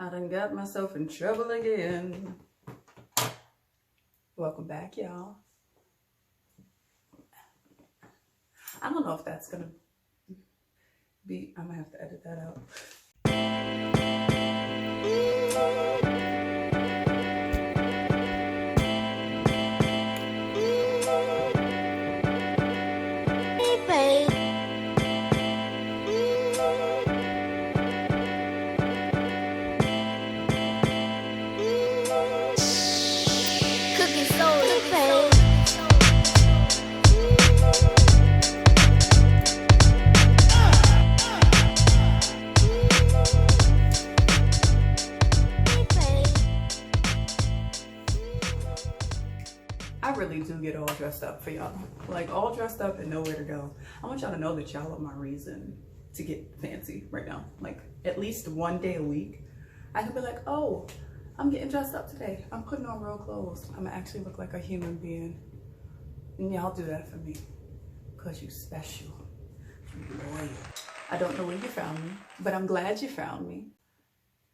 I done got myself in trouble again. Welcome back, y'all. I don't know if that's gonna be, I'm gonna have to edit that out. I really do get all dressed up for y'all. Like all dressed up and nowhere to go. I want y'all to know that y'all are my reason to get fancy right now. Like at least one day a week, I can be like, oh, I'm getting dressed up today. I'm putting on real clothes. I'm gonna actually look like a human being. And y'all do that for me. Cause you special, you loyal. I don't know where you found me, but I'm glad you found me.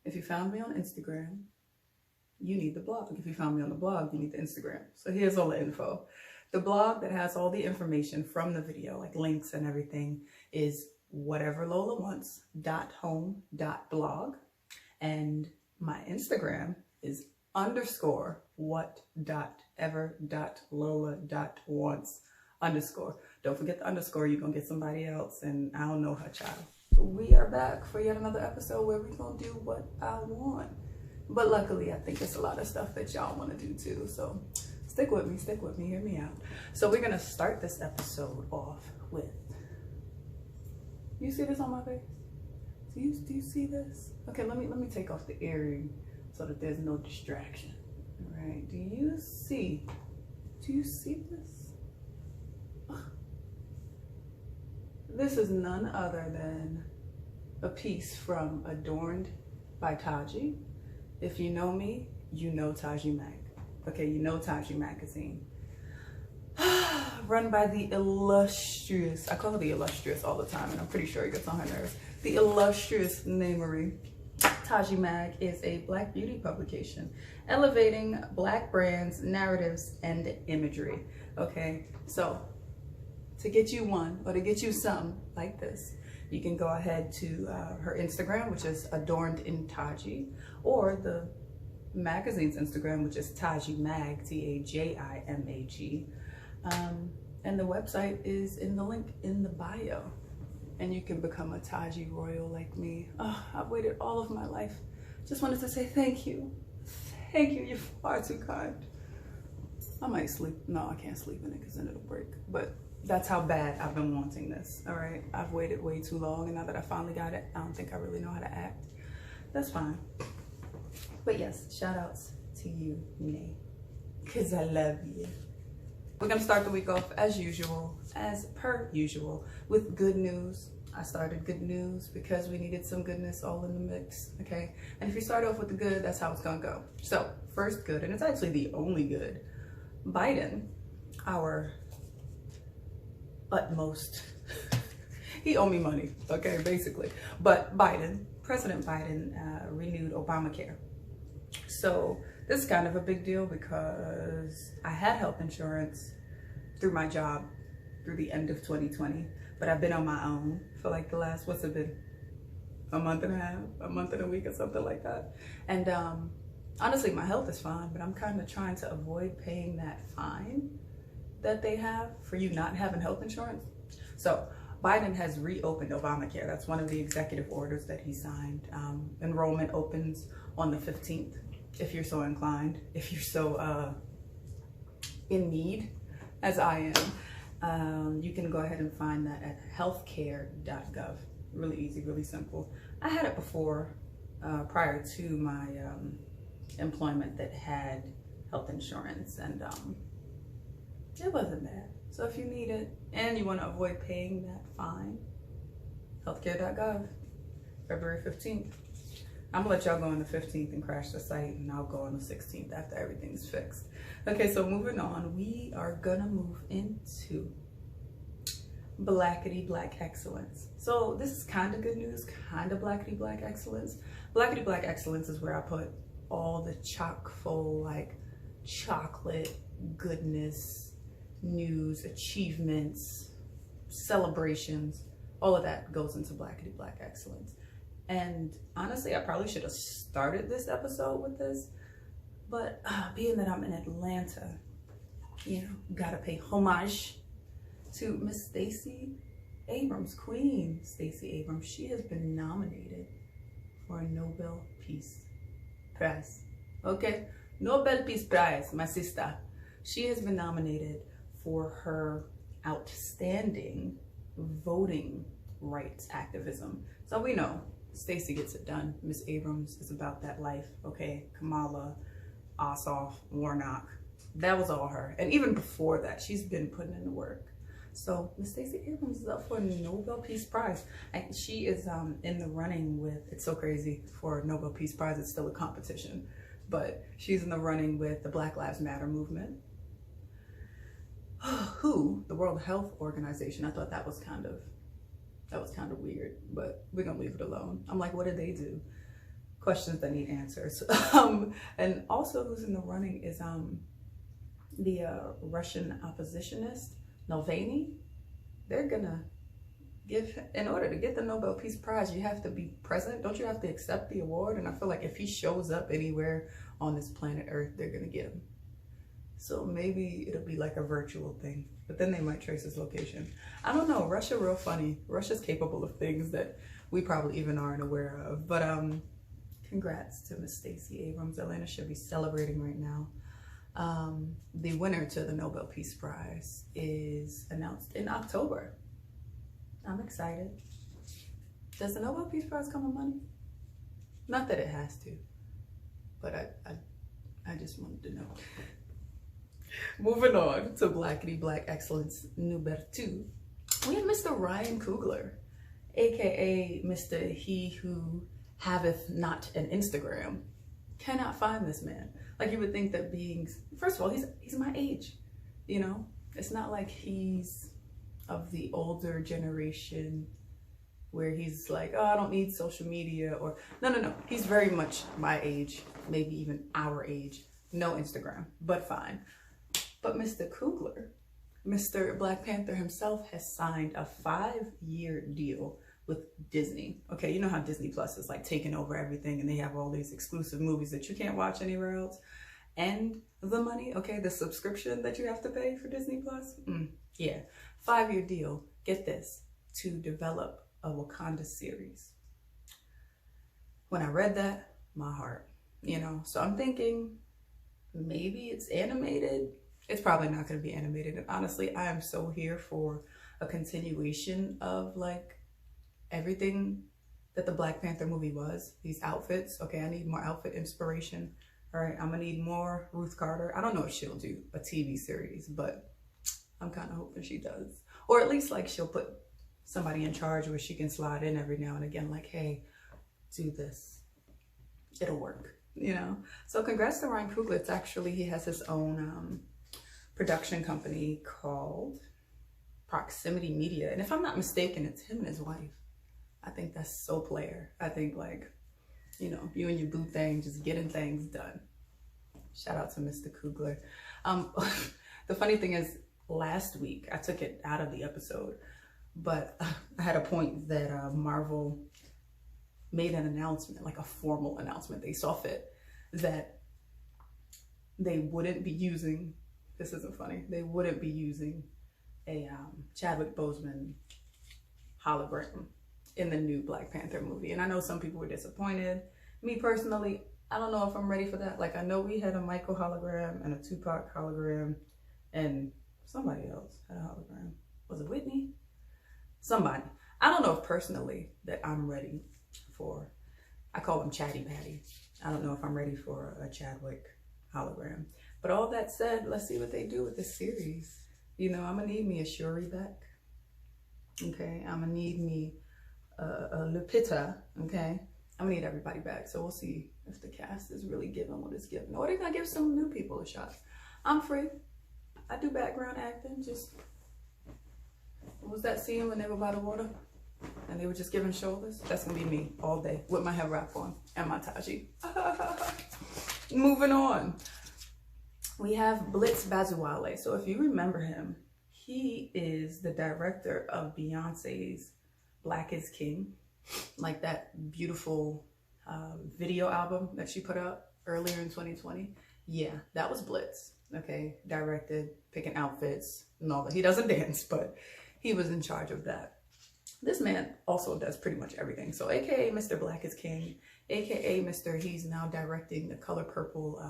If you found me on Instagram, you need the blog. If you found me on the blog, you need the Instagram. So here's all the info. The blog that has all the information from the video, like links and everything, is WhateverLolaWants.Home.Blog. And my Instagram is _what.ever.lola.wants_. Don't forget the underscore, you're gonna get somebody else, and I don't know her child. We are back for yet another episode where we're gonna do what I want. But luckily, I think there's a lot of stuff that y'all want to do too. So stick with me, hear me out. So we're gonna start this episode off with, you see this on my face? Do you see this? Okay, let me take off the earring so that there's no distraction. All right, do you see this? This is none other than a piece from Adorned by Taji. If you know me, you know Taji Mag. Okay, you know Taji Magazine. Run by the illustrious, I call her the illustrious all the time, and I'm pretty sure it gets on her nerves. The illustrious Namery. Taji Mag is a Black beauty publication, elevating Black brands, narratives, and imagery. Okay, so to get you one, or to get you some like this, you can go ahead to her Instagram, which is Adorned in Taji, or the magazine's Instagram, which is Taji Mag, TAJIMAG. And the website is in the link in the bio. And you can become a Taji Royal like me. Oh, I've waited all of my life. Just wanted to say thank you. Thank you, you're far too kind. I might sleep. No, I can't sleep in it because then it'll break. But that's how bad I've been wanting this, all right? I've waited way too long, and now that I finally got it, I don't think I really know how to act. That's fine. But yes, shout outs to you, Nay, because I love you. We're gonna start the week off as usual, as per usual, with good news. I started good news because we needed some goodness all in the mix, okay? And if you start off with the good, that's how it's gonna go. So, first good, and it's actually the only good. Biden, our utmost, he owe me money, okay, basically. But Biden, President Biden, renewed Obamacare. So this is kind of a big deal because I had health insurance through my job through the end of 2020, but I've been on my own for like the last, what's it been? A month and a half, a month and a week or something like that. And honestly, my health is fine, but I'm kind of trying to avoid paying that fine that they have for you not having health insurance. So Biden has reopened Obamacare. That's one of the executive orders that he signed. Enrollment opens on the 15th, if you're so inclined, if you're so in need, as I am. You can go ahead and find that at healthcare.gov. Really easy, really simple. I had it before, prior to my employment that had health insurance, and it wasn't bad. So if you need it and you want to avoid paying that fine, healthcare.gov, February 15th. I'm gonna let y'all go on the 15th and crash the site, and I'll go on the 16th after everything's fixed. Okay, so moving on, we are gonna move into Blackity Black excellence. So this is kind of good news, kind of Blackity Black excellence, Blackity Black Excellence is where I put all the chock full, like, chocolate goodness, news, achievements, celebrations, all of that goes into Blackity Black Excellence. And honestly, I probably should have started this episode with this, but being that I'm in Atlanta, you know, gotta pay homage to Miss Stacey Abrams, Queen Stacey Abrams. She has been nominated for a Nobel Peace Prize. Okay, Nobel Peace Prize, my sister. She has been nominated for her outstanding voting rights activism. So we know Stacey gets it done. Miss Abrams is about that life. Okay, Kamala, Ossoff, Warnock, that was all her. And even before that, she's been putting in the work. So Miss Stacey Abrams is up for a Nobel Peace Prize. And she is in the running with, it's so crazy, for a Nobel Peace Prize, it's still a competition. But she's in the running with the Black Lives Matter movement. WHO, the World Health Organization, I thought that was kind of weird, but we're gonna leave it alone. I'm like, what did they do? Questions that need answers. And also who's in the running is the Russian oppositionist, Navalny. They're gonna give, in order to get the Nobel Peace Prize, you have to be present. Don't you have to accept the award? And I feel like if he shows up anywhere on this planet Earth, they're gonna get him. So maybe it'll be like a virtual thing, but then they might trace his location. I don't know, Russia real funny. Russia's capable of things that we probably even aren't aware of. But congrats to Miss Stacey Abrams. Atlanta should be celebrating right now. The winner to the Nobel Peace Prize is announced in October. I'm excited. Does the Nobel Peace Prize come with money? Not that it has to, but I just wanted to know. Moving on to Blackity Black Excellence number 2, we have Mr. Ryan Coogler, aka Mr. He Who Haveth Not an Instagram. Cannot find this man. Like, you would think that being, first of all, he's my age, you know? It's not like he's of the older generation where he's like, oh, I don't need social media, or no. He's very much my age, maybe even our age. No Instagram, but fine. But Mr. Coogler, Mr. Black Panther himself, has signed a 5-year deal with Disney. Okay, you know how Disney Plus is like taking over everything and they have all these exclusive movies that you can't watch anywhere else. And the money, okay, the subscription that you have to pay for Disney Plus. Yeah, 5-year deal, get this, to develop a Wakanda series. When I read that, my heart, you know, so I'm thinking maybe it's animated. It's probably not going to be animated. And honestly, I am so here for a continuation of like everything that the Black Panther movie was. These outfits. Okay, I need more outfit inspiration. All right, I'm going to need more Ruth Carter. I don't know if she'll do a TV series, but I'm kind of hoping she does. Or at least like she'll put somebody in charge where she can slide in every now and again, like, hey, do this. It'll work, you know? So congrats to Ryan Coogler. It's actually, he has his own production company called Proximity Media. And if I'm not mistaken, it's him and his wife. I think that's so player. I think like, you know, you and your boo thing, just getting things done. Shout out to Mr. Coogler. The funny thing is, last week, I took it out of the episode, but I had a point that Marvel made an announcement, like a formal announcement. They saw fit that they wouldn't be using, this isn't funny, they wouldn't be using a Chadwick Boseman hologram in the new Black Panther movie. And I know some people were disappointed. Me personally, I don't know if I'm ready for that. Like, I know we had a Michael hologram and a Tupac hologram, and somebody else had a hologram. Was it Whitney? Somebody. I don't know if personally that I'm ready for, I call them Chatty Patty. I don't know if I'm ready for a Chadwick hologram. But all that said, let's see what they do with this series. You know, I'm gonna need me a Shuri back. Okay, I'm gonna need me a Lupita. Okay, I'm gonna need everybody back. So we'll see if the cast is really giving what it's giving, or they're gonna give some new people a shot. I'm free. I do background acting. Just, what was that scene when they were by the water? and they were just giving shoulders, that's gonna be me all day with my head wrap on and my Taji. Moving on. We have Blitz Bazuwale. So if you remember him, he is the director of Beyonce's Black is King, like that beautiful video album that she put out earlier in 2020. Yeah, that was Blitz. Okay, directed, picking outfits and all that. He doesn't dance, but he was in charge of that. This man also does pretty much everything. So AKA Mr. Black is King, AKA Mr. He's now directing the Color Purple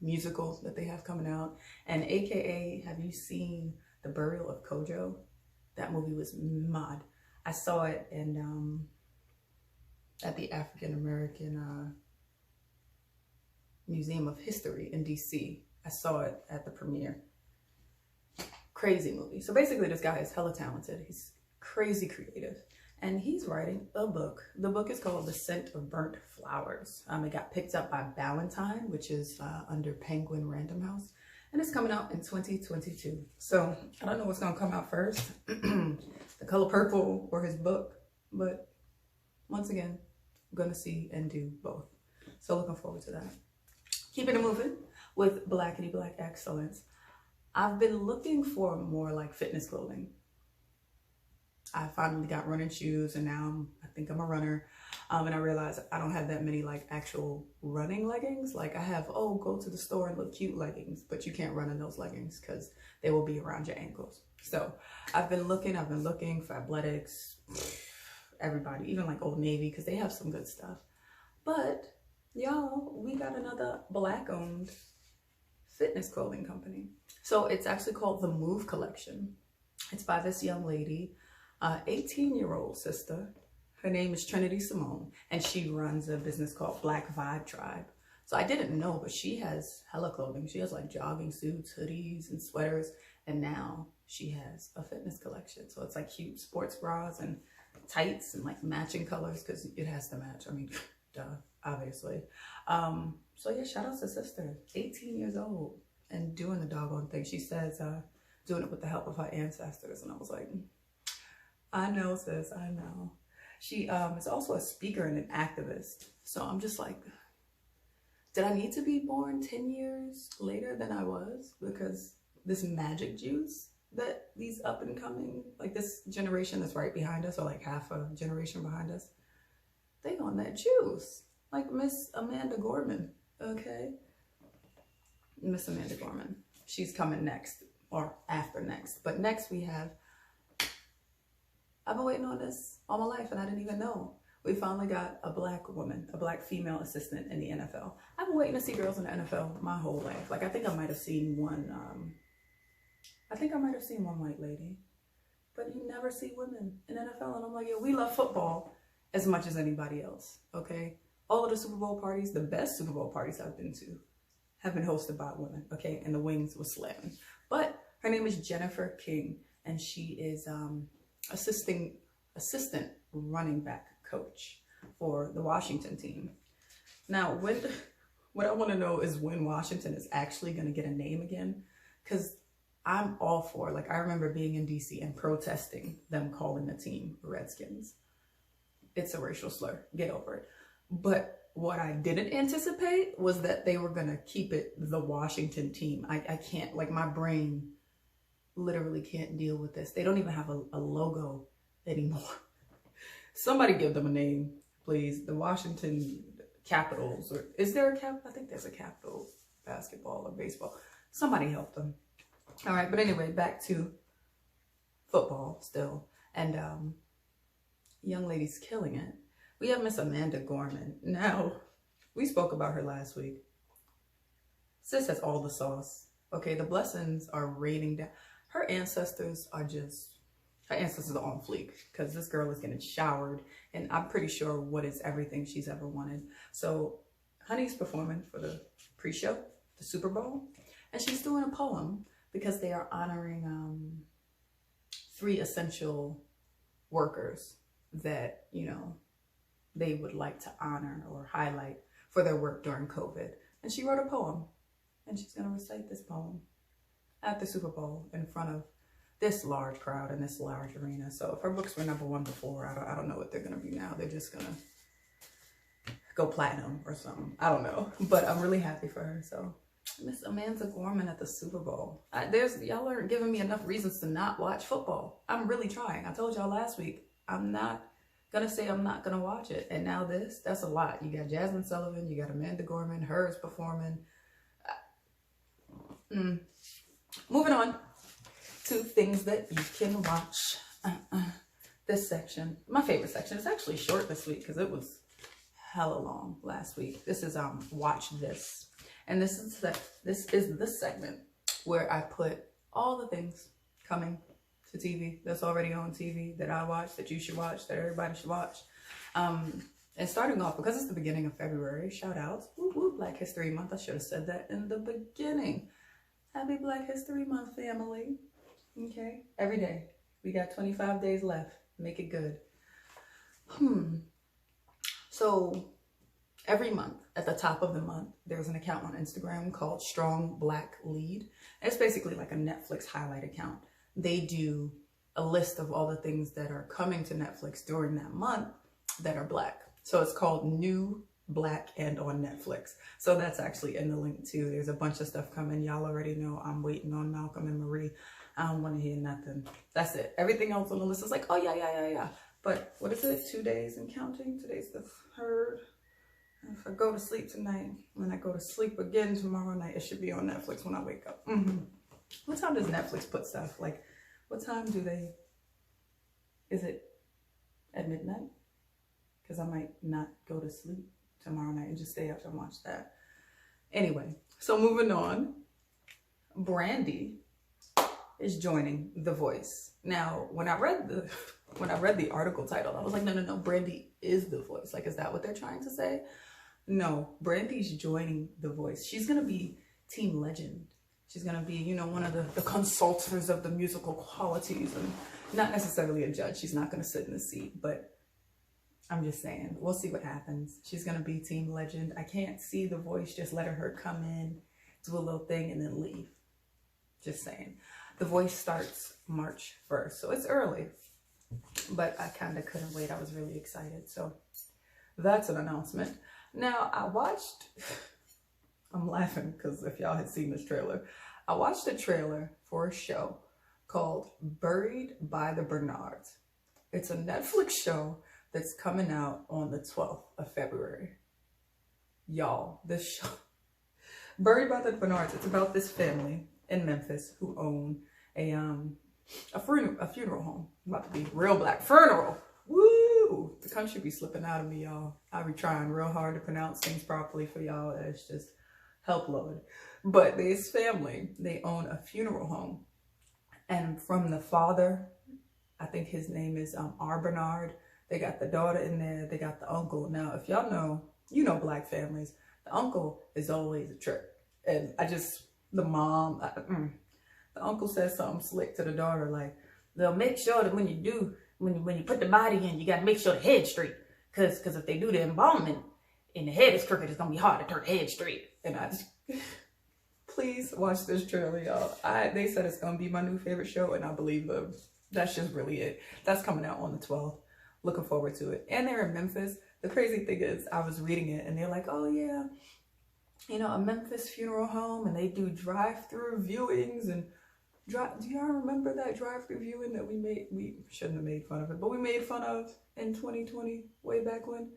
musical that they have coming out. And AKA, have you seen The Burial of Kojo? That movie was mad. I saw it in at the African American Museum of History in DC. I saw it at the premiere. Crazy movie. So basically this guy is hella talented. He's crazy creative. And he's writing a book. The book is called The Scent of Burnt Flowers. It got picked up by Ballantine, which is under Penguin Random House. And it's coming out in 2022. So I don't know what's gonna come out first. The Color Purple or his book. But once again, I'm gonna see and do both. So looking forward to that. Keeping it moving with Blackity Black Excellence. I've been looking for more like fitness clothing. I finally got running shoes and now I think I'm a runner. And I realized I don't have that many like actual running leggings. Like I have, oh, go to the store and look cute leggings, but you can't run in those leggings because they will be around your ankles. So I've been looking for Athletics, everybody, even like Old Navy, because they have some good stuff. But y'all, we got another Black owned fitness clothing company. So it's actually called the Move Collection. It's by this young lady, 18-year-old sister. Her name is Trinity Simone, and she runs a business called Black Vibe Tribe. So I didn't know, but she has hella clothing. She has like jogging suits, hoodies, and sweaters. And now she has a fitness collection. So it's like cute sports bras and tights and like matching colors because it has to match. I mean, duh, obviously. So yeah, shout out to sister, 18 years old and doing the doggone thing. She says, doing it with the help of her ancestors. And I was like, I know, sis, I know. She is also a speaker and an activist. So I'm just like, did I need to be born 10 years later than I was? Because this magic juice that these up and coming, like this generation that's right behind us, or like half a generation behind us, they on that juice. Like Miss Amanda Gorman, okay? Miss Amanda Gorman. She's coming next, or after next. But next we have, I've been waiting on this all my life and I didn't even know. We finally got a Black woman, a Black female assistant in the NFL. I've been waiting to see girls in the NFL my whole life. Like I think I might have seen one, one white lady, but you never see women in NFL. And I'm like, yo, we love football as much as anybody else, okay? All of the Super Bowl parties, the best Super Bowl parties I've been to, have been hosted by women, okay? And the wings was slamming. But her name is Jennifer King, and she is assistant running back coach for the Washington team. Now, what I want to know is when Washington is actually going to get a name again, because I'm all for, like, I remember being in DC and protesting them calling the team Redskins. It's a racial slur. Get over it. But what I didn't anticipate was that they were going to keep it the Washington team. I can't, like, my brain literally can't deal with this. They don't even have a logo anymore. Somebody give them a name, please. The Washington Capitals, or is there a cap? I think there's a Capital basketball or baseball. Somebody help them. All right, but anyway, back to football still. And young lady's killing it. We have Miss Amanda Gorman. Now, we spoke about her last week. Sis has all the sauce. Okay, the blessings are raining down. Her ancestors are on fleek, because this girl is getting showered, and I'm pretty sure what is everything she's ever wanted. So Honey's performing for the pre-show, the Super Bowl, and she's doing a poem because they are honoring 3 essential workers that, you know, they would like to honor or highlight for their work during COVID. And she wrote a poem, and she's going to recite this poem at the Super Bowl in front of this large crowd in this large arena. So if her books were #1 before, I don't know what they're gonna be now. They're just gonna go platinum or something. I don't know, but I'm really happy for her. So Miss Amanda Gorman at the Super Bowl. Y'all aren't giving me enough reasons to not watch football. I'm really trying. I told y'all last week, I'm not gonna say I'm not gonna watch it. And now that's a lot. You got Jasmine Sullivan, you got Amanda Gorman, hers performing. Moving on to things that you can watch. This section, my favorite section, is actually short this week because it was hella long last week. This is Watch This. And this is the segment where I put all the things coming to TV that's already on TV that I watch, that you should watch, that everybody should watch. And starting off, because it's the beginning of February, shout outs, woo woo, Black History Month. I should have said that in the beginning. Happy Black History Month, family. Okay, every day. We got 25 days left. Make it good. So every month, at the top of the month, there's an account on Instagram called Strong Black Lead. It's basically like a Netflix highlight account. They do a list of all the things that are coming to Netflix during that month that are Black. So it's called New Black and on Netflix. So that's actually in the link too. There's a bunch of stuff coming. Y'all already know I'm waiting on Malcolm and Marie. I don't want to hear nothing. That's it. Everything else on the list is like, oh yeah. But what is it? 2 days and counting? Today's the 3rd. If I go to sleep tonight, when I go to sleep again tomorrow night, it should be on Netflix when I wake up. What time does Netflix put stuff? Like, what time do they? Is it at midnight? Because I might not go to sleep tomorrow night and just stay up and watch that. Anyway, so moving on. Brandy is joining The Voice. Now, when I read the article title, I was like, no, Brandy is The Voice. Like, is that what they're trying to say? No, Brandy's joining The Voice. She's gonna be Team Legend. She's gonna be, one of the consultants of the musical qualities, and not necessarily a judge. She's not gonna sit in the seat, but I'm just saying, we'll see what happens. She's gonna be Team Legend. I can't see The Voice just letting her come in, do a little thing, and then leave. Just saying. The Voice starts March 1st, so it's early, but I kind of couldn't wait. I was really excited, so that's an announcement. Now, I'm laughing because if y'all had seen this trailer, I watched a trailer for a show called Buried by the Bernards. It's a Netflix show that's coming out on the 12th of February. Y'all, this show, Buried by the Bernards, it's about this family in Memphis who own a funeral home. I'm about to be real black. Funeral. Woo! The country be slipping out of me, y'all. I be trying real hard to pronounce things properly for y'all. It's just help, Lord. But this family, they own a funeral home. And from the father, I think his name is R. Bernard. They got the daughter in there. They got the uncle. Now, if y'all know, black families, the uncle is always a trip. And the mom, the uncle says something slick to the daughter, like, they'll make sure that when you put the body in, you got to make sure the head's straight. Because if they do the embalming and the head is crooked, it's going to be hard to turn the head straight. And please watch this trailer, y'all. They said it's going to be my new favorite show, and I believe them. That's just really it. That's coming out on the 12th. Looking forward to it. And they're in Memphis. The crazy thing is, I was reading it, and they're like, oh, yeah, a Memphis funeral home, and they do drive-through viewings. And do y'all remember that drive-through viewing that we made? We shouldn't have made fun of it, but we made fun of in 2020, way back when.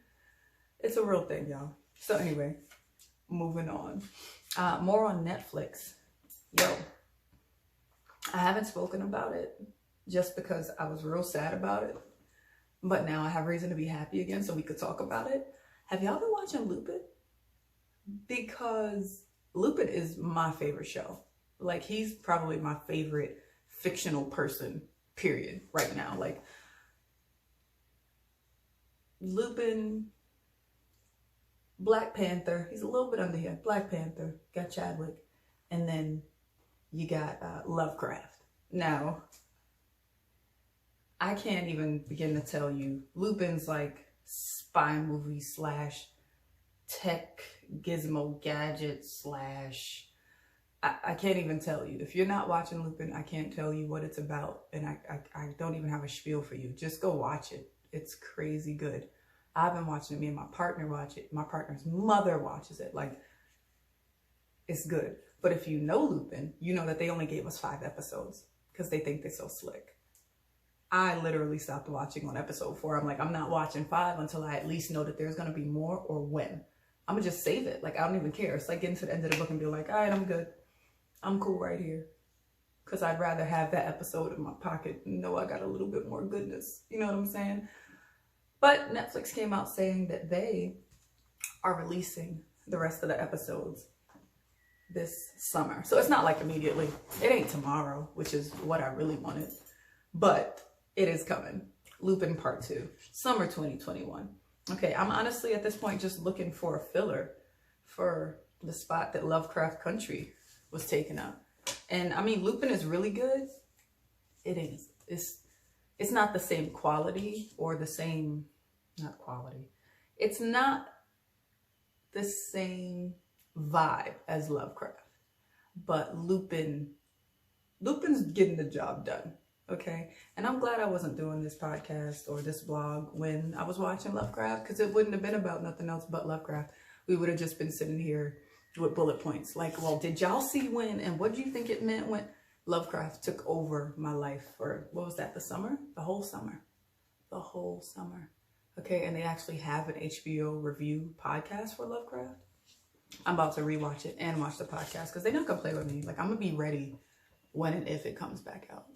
It's a real thing, y'all. So anyway, moving on. More on Netflix. Yo, I haven't spoken about it just because I was real sad about it. But now I have reason to be happy again, so we could talk about it. Have y'all been watching Lupin? Because Lupin is my favorite show. Like, he's probably my favorite fictional person, period, right now. Like, Lupin, Black Panther, he's a little bit under here. Black Panther, got Chadwick. And then you got Lovecraft. Now, I can't even begin to tell you. Lupin's like spy movie / tech gizmo gadget / I can't even tell you. If you're not watching Lupin, I can't tell you what it's about. And I don't even have a spiel for you. Just go watch it. It's crazy good. I've been watching it. Me and my partner watch it. My partner's mother watches it. Like, it's good. But if you know Lupin, you know that they only gave us 5 episodes because they think they're so slick. I literally stopped watching on episode 4. I'm like, I'm not watching 5 until I at least know that there's going to be more or when. I'm going to just save it. Like, I don't even care. It's like getting to the end of the book and be like, all right, I'm good. I'm cool right here. Because I'd rather have that episode in my pocket and know I got a little bit more goodness. You know what I'm saying? But Netflix came out saying that they are releasing the rest of the episodes this summer. So it's not like immediately. It ain't tomorrow, which is what I really wanted. But it is coming. Lupin Part 2. Summer 2021. Okay, I'm honestly at this point just looking for a filler for the spot that Lovecraft Country was taken up. And I mean, Lupin is really good. It is. It's not the same quality or the same, not quality. It's not the same vibe as Lovecraft. But Lupin's getting the job done. Okay. And I'm glad I wasn't doing this podcast or this blog when I was watching Lovecraft, because it wouldn't have been about nothing else but Lovecraft. We would have just been sitting here with bullet points. Like, well, did y'all see when, and what do you think it meant when Lovecraft took over my life for, what was that, the summer? The whole summer. The whole summer. Okay, and they actually have an HBO review podcast for Lovecraft. I'm about to rewatch it and watch the podcast because they're not going to play with me. Like, I'm going to be ready when and if it comes back out.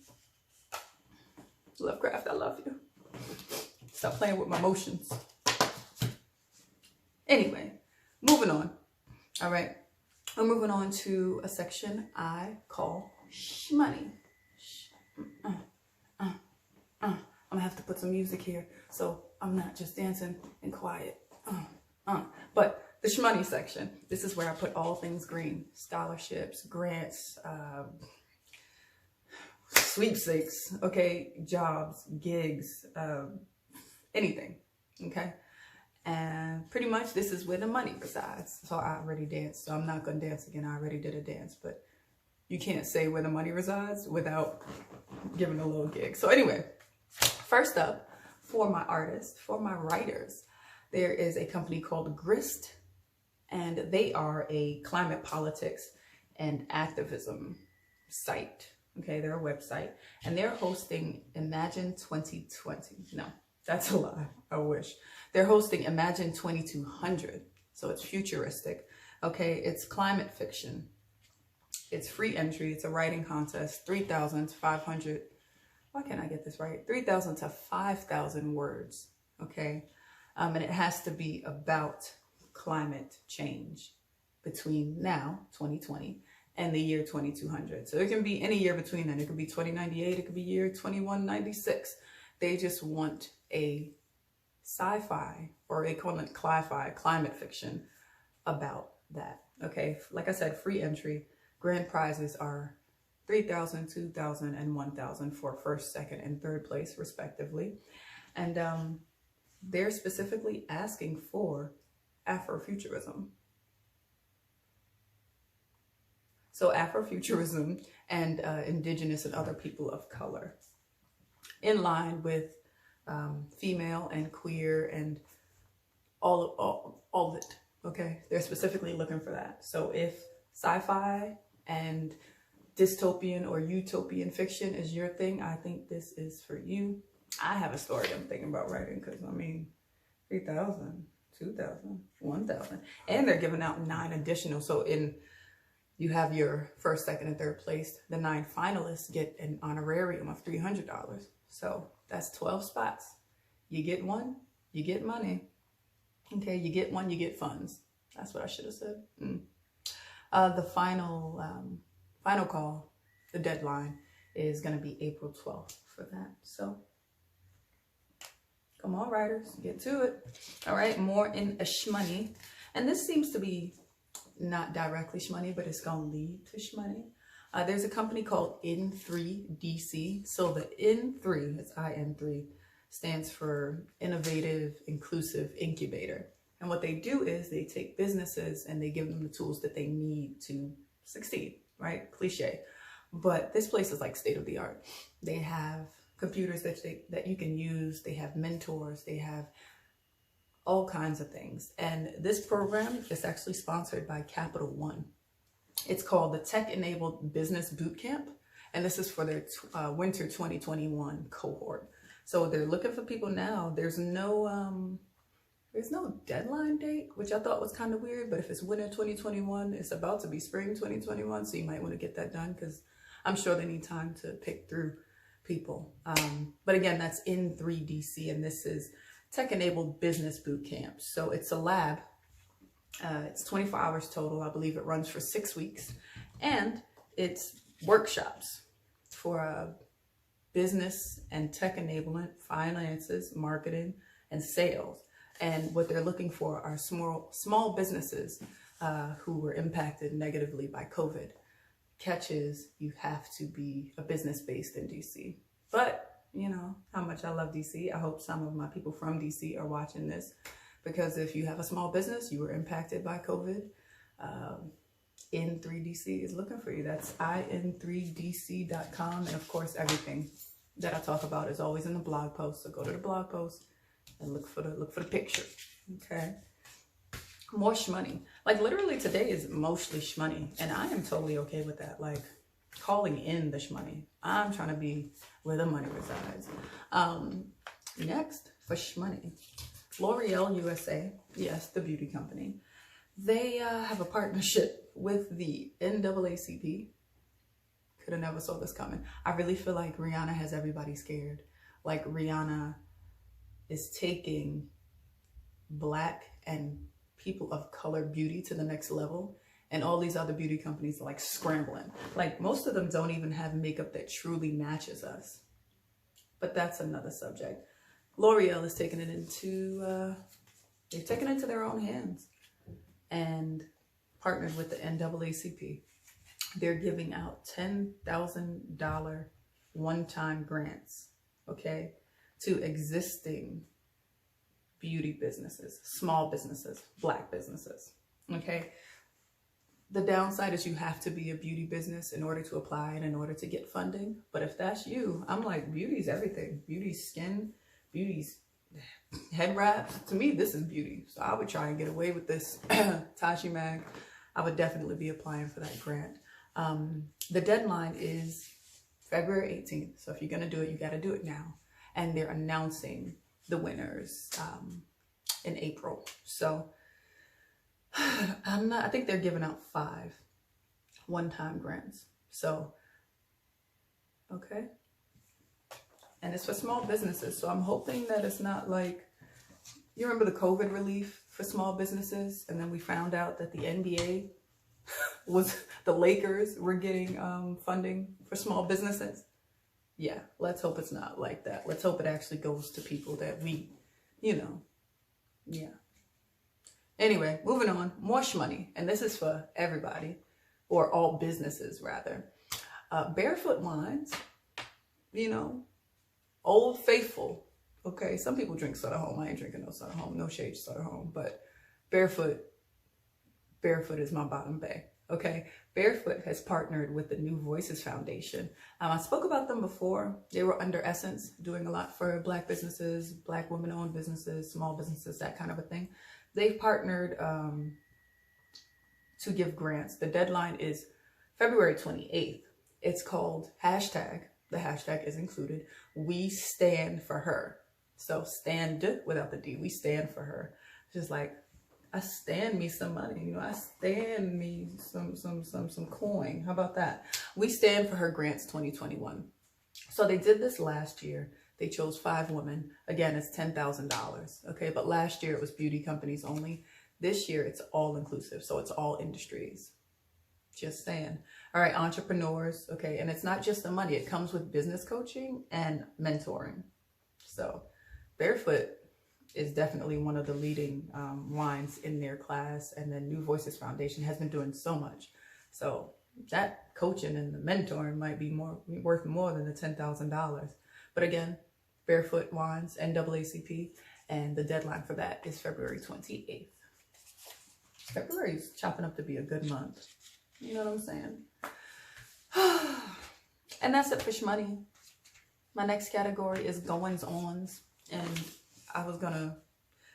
Lovecraft, I love you. Stop playing with my emotions. Anyway, moving on. All right, we're moving on to a section I call shmoney. I'm gonna have to put some music here so I'm not just dancing and quiet. But the shmoney section, this is where I put all things green: scholarships, grants, sweepstakes, okay, jobs, gigs, anything, okay? And pretty much this is where the money resides. So I already danced, so I'm not going to dance again. I already did a dance, but you can't say where the money resides without giving a little gig. So anyway, first up, for my artists, for my writers, there is a company called Grist, and they are a climate politics and activism site. Okay, they're a website, and they're hosting Imagine 2020. No, that's a lie. I wish. They're hosting Imagine 2200. So it's futuristic. Okay, it's climate fiction. It's free entry. It's a writing contest. 3,000 to 500. Why can't I get this right? 3,000 to 5,000 words. Okay, and it has to be about climate change between now, 2020, and the year 2200. So it can be any year between then. It could be 2098. It could be year 2196. They just want a sci-fi, or they call it climate fiction about that. Okay, like I said, free entry. Grand prizes are 3,000, 2,000, and 1,000 for first, second, and third place, respectively. And they're specifically asking for Afrofuturism. So Afrofuturism and indigenous and other people of color, in line with female and queer and all of it. Okay, they're specifically looking for that. So if sci-fi and dystopian or utopian fiction is your thing, I think this is for you. I have a story I'm thinking about writing, because I mean, 3,000, 2,000, 1,000, and they're giving out 9 additional. So you have your first, second, and third place. The 9 finalists get an honorarium of $300. So that's 12 spots. You get one, you get money. Okay, you get one, you get funds. That's what I should have said. The final call, the deadline, is going to be April 12th for that. So come on, writers, get to it. All right, more in a shmoney. And this seems to be not directly shmoney, but it's going to lead to shmoney. There's a company called N3DC. So the N3, it's IN3, stands for Innovative Inclusive Incubator. And what they do is they take businesses and they give them the tools that they need to succeed, right? Cliche. But this place is like state of the art. They have computers that you can use. They have mentors. They have all kinds of things. And this program is actually sponsored by Capital One. It's called the Tech Enabled Business Bootcamp. And this is for their winter 2021 cohort. So they're looking for people now. There's no deadline date, which I thought was kind of weird. But if it's winter 2021, it's about to be spring 2021. So you might want to get that done because I'm sure they need time to pick through people. But again, that's in 3DC, and this is Tech Enabled Business Bootcamp. So it's a lab. It's 24 hours total. I believe it runs for 6 weeks, and it's workshops for business and tech enablement, finances, marketing, and sales. And what they're looking for are small businesses who were impacted negatively by COVID. Catch is you have to be a business based in DC. But you know how much I love DC. I hope some of my people from DC are watching this, because if you have a small business, you were impacted by COVID, in3DC is looking for you. That's in3dc.com. And of course, everything that I talk about is always in the blog post. So go to the blog post and look for the picture. Okay. More shmoney. Like literally today is mostly shmoney, and I am totally okay with that. Like calling in the shmoney. I'm trying to be where the money resides. Next for shmoney, L'Oreal USA. Yes, the beauty company. They have a partnership with the NAACP. Could have never saw this coming. I really feel like Rihanna has everybody scared. Like Rihanna is taking Black and people of color beauty to the next level, and all these other beauty companies are like scrambling. Like most of them don't even have makeup that truly matches us, but that's another subject. L'Oreal is taking it into they've taken it into their own hands and partnered with the NAACP. They're giving out $10,000 one-time grants, okay, to existing beauty businesses, small businesses, Black businesses, okay? The downside is you have to be a beauty business in order to apply and in order to get funding. But if that's you, I'm like, beauty's everything. Beauty's skin, beauty's head wraps. To me, this is beauty. So I would try and get away with this. Taji Mag, I would definitely be applying for that grant. The deadline is February 18th. So if you're going to do it, you got to do it now. And they're announcing the winners in April. So I think they're giving out 5 one-time grants. So, okay. And it's for small businesses. So I'm hoping that it's not like, you remember the COVID relief for small businesses? And then we found out that the NBA the Lakers were getting funding for small businesses. Yeah, let's hope it's not like that. Let's hope it actually goes to people that we, yeah. Anyway, moving on, more shmoney. And this is for everybody, or all businesses rather. Barefoot wines, Old Faithful. Okay, some people drink Sutter Home. I ain't drinking no Sutter Home, no shade Sutter Home, but Barefoot is my bottom bay. Okay, Barefoot has partnered with the New Voices Foundation. I spoke about them before. They were under Essence, doing a lot for Black businesses, Black women-owned businesses, small businesses, that kind of a thing. They've partnered to give grants. The deadline is February 28th. It's called hashtag, the hashtag is included, We Stand for Her. So stand without the D, we stand for her. Just like, I stand me some money, I stand me some coin. How about that? We Stand for Her Grants 2021. So they did this last year. They chose 5 women. Again, it's $10,000. Okay, but last year it was beauty companies only. This year it's all inclusive, so it's all industries. Just saying. All right, entrepreneurs. Okay, and it's not just the money. It comes with business coaching and mentoring. So Barefoot is definitely one of the leading wines in their class, and then New Voices Foundation has been doing so much. So that coaching and the mentoring might be worth more than the $10,000. But again, Barefoot Wines, NAACP, and the deadline for that is February 28th. February is chopping up to be a good month. You know what I'm saying? And that's it for shmoney. My next category is goings-ons, and I was gonna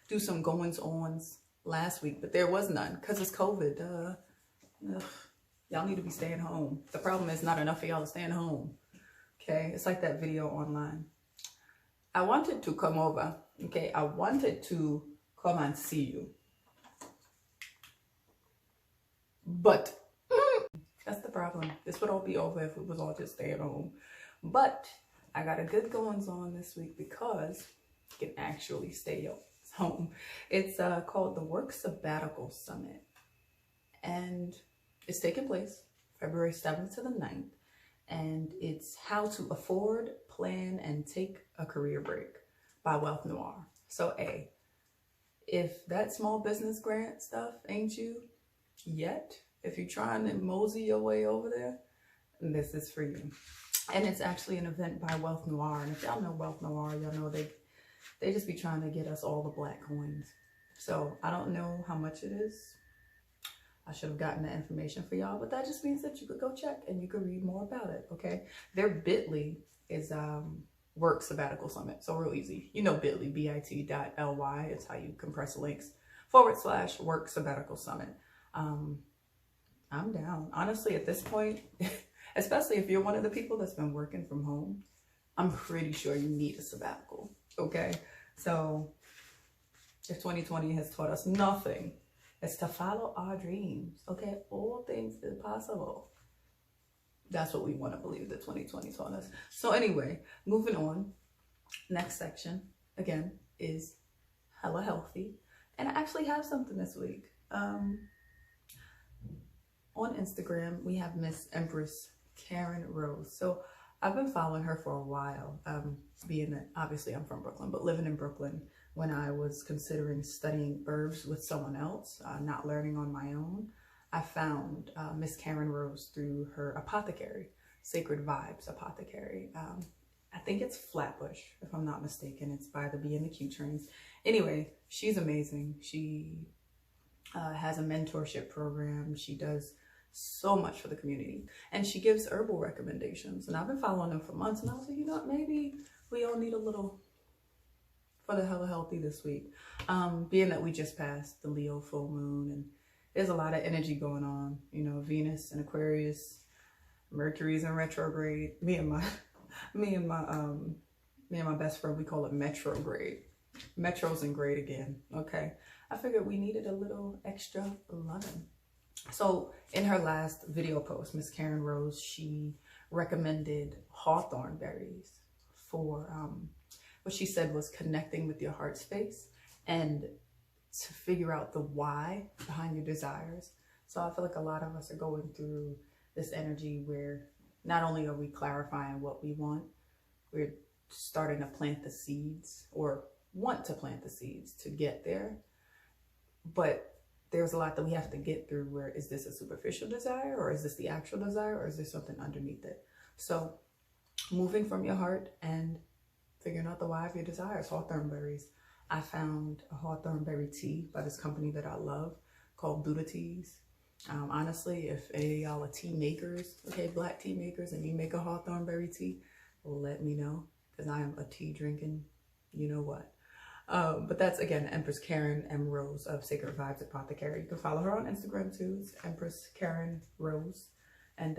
do some goings-ons last week, but there was none because it's COVID. Y'all need to be staying home. The problem is not enough of y'all staying home. Okay, it's like that video online. I wanted to come over. Okay, I wanted to come and see you, but that's the problem. This would all be over if it was all just staying home. But I got a good goings on this week because you can actually stay home. It's called the Work Sabbatical Summit, and it's taking place February 7th to the 9th, and it's how to afford, plan, and take a career break by Wealth Noir. So if that small business grant stuff ain't you yet, if you're trying to mosey your way over there, this is for you. And it's actually an event by Wealth Noir. And if y'all know Wealth Noir, y'all know they just be trying to get us all the black coins. So I don't know how much it is. I should have gotten the information for y'all, but that just means that you could go check and you could read more about it, okay? Their bit.ly is Work Sabbatical Summit. So real easy. You know bit.ly, bit.ly. It's how you compress links, / Work Sabbatical Summit. I'm down. Honestly, at this point, especially if you're one of the people that's been working from home, I'm pretty sure you need a sabbatical, okay? So if 2020 has taught us nothing, it's to follow our dreams, okay? All things is possible. That's what we want to believe that 2020 taught us. So anyway, moving on. Next section, again, is hella healthy. And I actually have something this week. On Instagram, we have Miss Empress Karen Rose. So I've been following her for a while, being that obviously I'm from Brooklyn, but living in Brooklyn when I was considering studying herbs with someone else, not learning on my own, I found Miss Karen Rose through her apothecary, Sacred Vibes Apothecary. I think it's Flatbush, if I'm not mistaken. It's by the B and the Q trains. Anyway, she's amazing. She has a mentorship program. She does so much for the community, and she gives herbal recommendations, and I've been following them for months, and I was like, you know what, maybe we all need a little for the hella healthy this week, being that we just passed the Leo full moon, and there's a lot of energy going on, you know, Venus and Aquarius, Mercury's in retrograde. Me and my best friend, we call it metrograde. Metro's in grade again. Okay, I figured we needed a little extra loving. So in her last video post, Miss Karen Rose, she recommended hawthorn berries for what she said was connecting with your heart space and to figure out the why behind your desires. So I feel like a lot of us are going through this energy where not only are we clarifying what we want, we're starting to plant the seeds or want to plant the seeds to get there. But there's a lot that we have to get through where, is this a superficial desire, or is this the actual desire, or is there something underneath it? So moving from your heart and figuring out the why of your desires, hawthorn berries. I found a hawthorn berry tea by this company that I love called Buddha Teas. Honestly, if any of y'all are tea makers, okay, black tea makers, and you make a hawthorn berry tea, let me know, because I am a tea drinking, you know what. But that's, again, Empress Karen M. Rose of Sacred Vibes Apothecary. You can follow her on Instagram too. It's Empress Karen Rose, and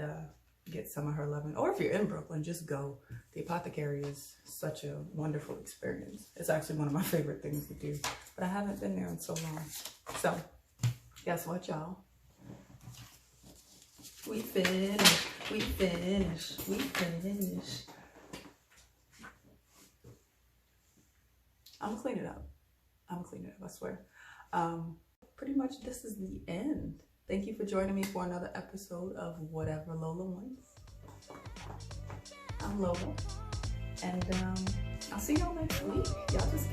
get some of her loving. Or if you're in Brooklyn, just go. The apothecary is such a wonderful experience. It's actually one of my favorite things to do, but I haven't been there in so long. So guess what, y'all? We finished. I'm gonna clean it up, I swear. Pretty much this is the end. Thank you for joining me for another episode of Whatever Lola Wants. I'm Lola, and I'll see y'all next week. Y'all just